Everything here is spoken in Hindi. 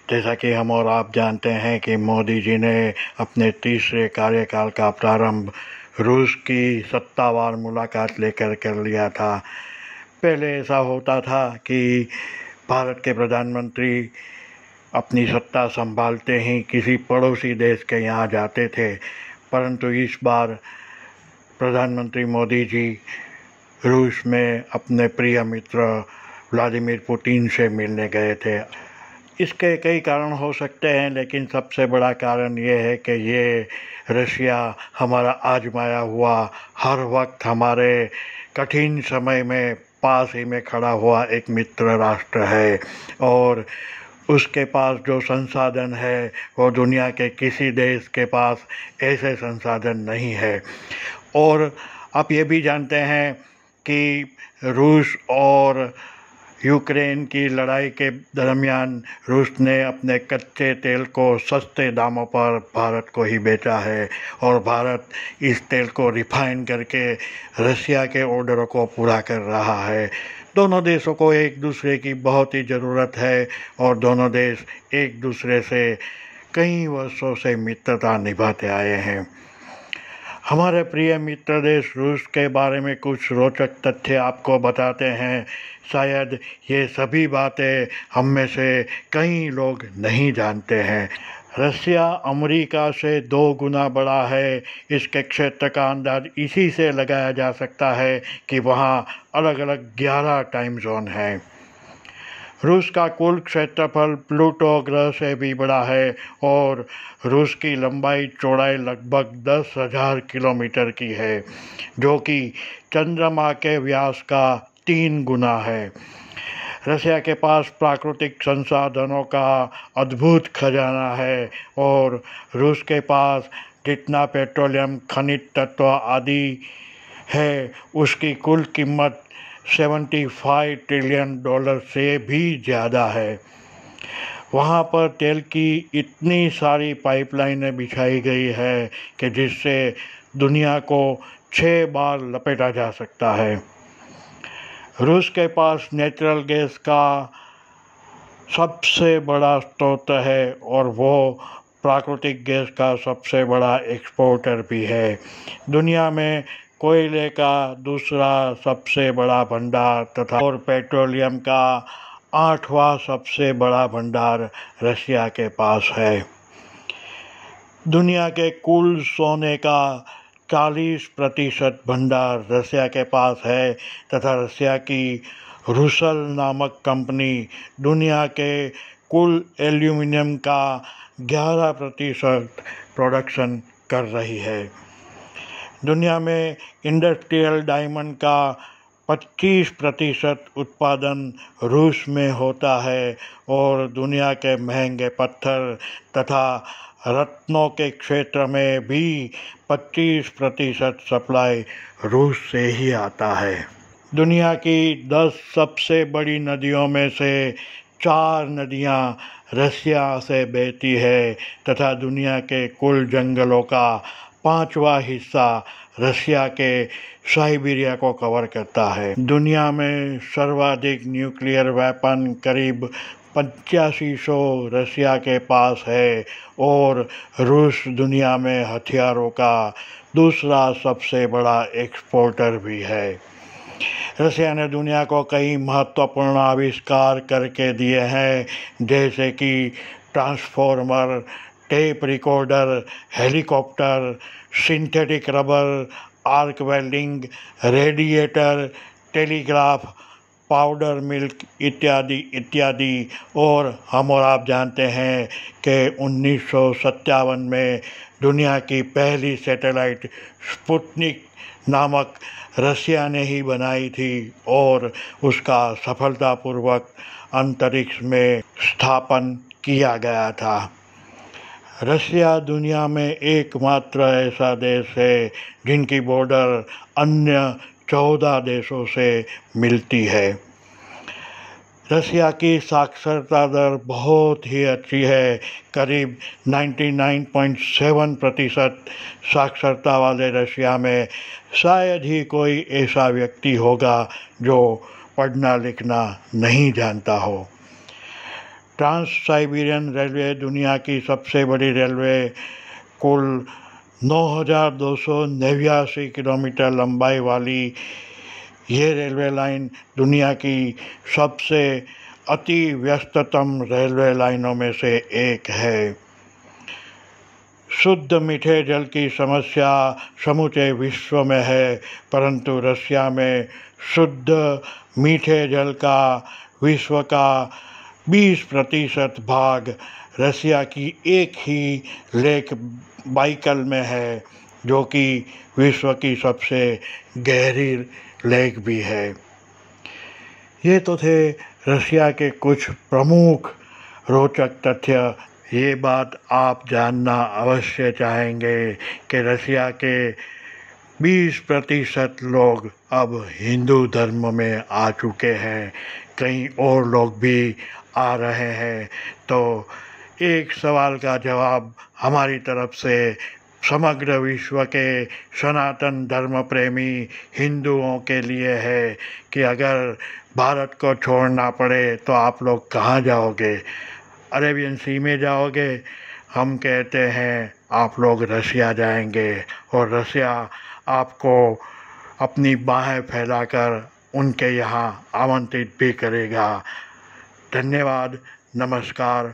जैसा कि हम और आप जानते हैं कि मोदी जी ने अपने तीसरे कार्यकाल का प्रारंभ रूस की सत्तावार मुलाकात लेकर कर लिया था। पहले ऐसा होता था कि भारत के प्रधानमंत्री अपनी सत्ता संभालते ही किसी पड़ोसी देश के यहाँ जाते थे, परंतु इस बार प्रधानमंत्री मोदी जी रूस में अपने प्रिय मित्र व्लादिमीर पुतिन से मिलने गए थे। इसके कई कारण हो सकते हैं, लेकिन सबसे बड़ा कारण ये है कि ये रशिया हमारा आजमाया हुआ, हर वक्त हमारे कठिन समय में पास ही में खड़ा हुआ एक मित्र राष्ट्र है और उसके पास जो संसाधन है वो दुनिया के किसी देश के पास ऐसे संसाधन नहीं है। और आप ये भी जानते हैं कि रूस और यूक्रेन की लड़ाई के दरमियान रूस ने अपने कच्चे तेल को सस्ते दामों पर भारत को ही बेचा है और भारत इस तेल को रिफाइन करके रशिया के ऑर्डरों को पूरा कर रहा है। दोनों देशों को एक दूसरे की बहुत ही ज़रूरत है और दोनों देश एक दूसरे से कई वर्षों से मित्रता निभाते आए हैं। हमारे प्रिय मित्र देश रूस के बारे में कुछ रोचक तथ्य आपको बताते हैं। शायद ये सभी बातें हम में से कई लोग नहीं जानते हैं। रशिया अमेरिका से 2 गुना बड़ा है। इसके क्षेत्र का अंदाज इसी से लगाया जा सकता है कि वहाँ अलग अलग 11 टाइम जोन हैं। रूस का कुल क्षेत्रफल प्लूटो ग्रह से भी बड़ा है और रूस की लंबाई चौड़ाई लगभग 10,000 किलोमीटर की है, जो कि चंद्रमा के व्यास का 3 गुना है। रशिया के पास प्राकृतिक संसाधनों का अद्भुत खजाना है और रूस के पास जितना पेट्रोलियम, खनिज तत्व आदि है, उसकी कुल कीमत $75 ट्रिलियन से भी ज़्यादा है। वहाँ पर तेल की इतनी सारी पाइपलाइनें बिछाई गई है कि जिससे दुनिया को 6 बार लपेटा जा सकता है। रूस के पास नेचुरल गैस का सबसे बड़ा स्रोत है और वो प्राकृतिक गैस का सबसे बड़ा एक्सपोर्टर भी है। दुनिया में कोयले का दूसरा सबसे बड़ा भंडार तथा और पेट्रोलियम का 8वां सबसे बड़ा भंडार रशिया के पास है। दुनिया के कुल सोने का 40% भंडार रशिया के पास है तथा रशिया की रूसल नामक कंपनी दुनिया के कुल एल्यूमिनियम का 11% प्रोडक्शन कर रही है। दुनिया में इंडस्ट्रियल डायमंड का 25% उत्पादन रूस में होता है और दुनिया के महंगे पत्थर तथा रत्नों के क्षेत्र में भी 25% सप्लाई रूस से ही आता है। दुनिया की 10 सबसे बड़ी नदियों में से 4 नदियां रशिया से बहती है तथा दुनिया के कुल जंगलों का 5वां हिस्सा रशिया के साइबेरिया को कवर करता है। दुनिया में सर्वाधिक न्यूक्लियर वेपन करीब 8500 रशिया के पास है और रूस दुनिया में हथियारों का दूसरा सबसे बड़ा एक्सपोर्टर भी है। रशिया ने दुनिया को कई महत्वपूर्ण आविष्कार करके दिए हैं, जैसे कि transformer, tape recorder, helicopter, synthetic rubber, arc welding, radiator, telegraph, powder milk इत्यादि इत्यादि। और हम और आप जानते हैं कि 1957 में दुनिया की पहली सैटेलाइट स्पुतनिक नामक रशिया ने ही बनाई थी और उसका सफलतापूर्वक अंतरिक्ष में स्थापन किया गया था। रशिया दुनिया में एकमात्र ऐसा देश है जिनकी बॉर्डर अन्य 14 देशों से मिलती है। रशिया की साक्षरता दर बहुत ही अच्छी है। करीब 99.7% साक्षरता वाले रशिया में शायद ही कोई ऐसा व्यक्ति होगा जो पढ़ना लिखना नहीं जानता हो। ट्रांस साइबेरियन रेलवे दुनिया की सबसे बड़ी रेलवे, कुल 9,289 किलोमीटर लंबाई वाली ये रेलवे लाइन दुनिया की सबसे अति व्यस्ततम रेलवे लाइनों में से एक है। शुद्ध मीठे जल की समस्या समूचे विश्व में है, परंतु रसिया में शुद्ध मीठे जल का विश्व का 20% भाग रसिया की एक ही लेक बाइकल में है, जो कि विश्व की सबसे गहरी लेक भी है। ये तो थे रसिया के कुछ प्रमुख रोचक तथ्य। ये बात आप जानना अवश्य चाहेंगे कि रसिया के 20% लोग अब हिंदू धर्म में आ चुके हैं, कई और लोग भी आ रहे हैं। तो एक सवाल का जवाब हमारी तरफ से समग्र विश्व के सनातन धर्म प्रेमी हिंदुओं के लिए है कि अगर भारत को छोड़ना पड़े तो आप लोग कहाँ जाओगे? अरेबियन सी में जाओगे? हम कहते हैं आप लोग रसिया जाएंगे, और रसिया आपको अपनी बाहें फैलाकर उनके यहाँ आमंत्रित भी करेगा। धन्यवाद, नमस्कार।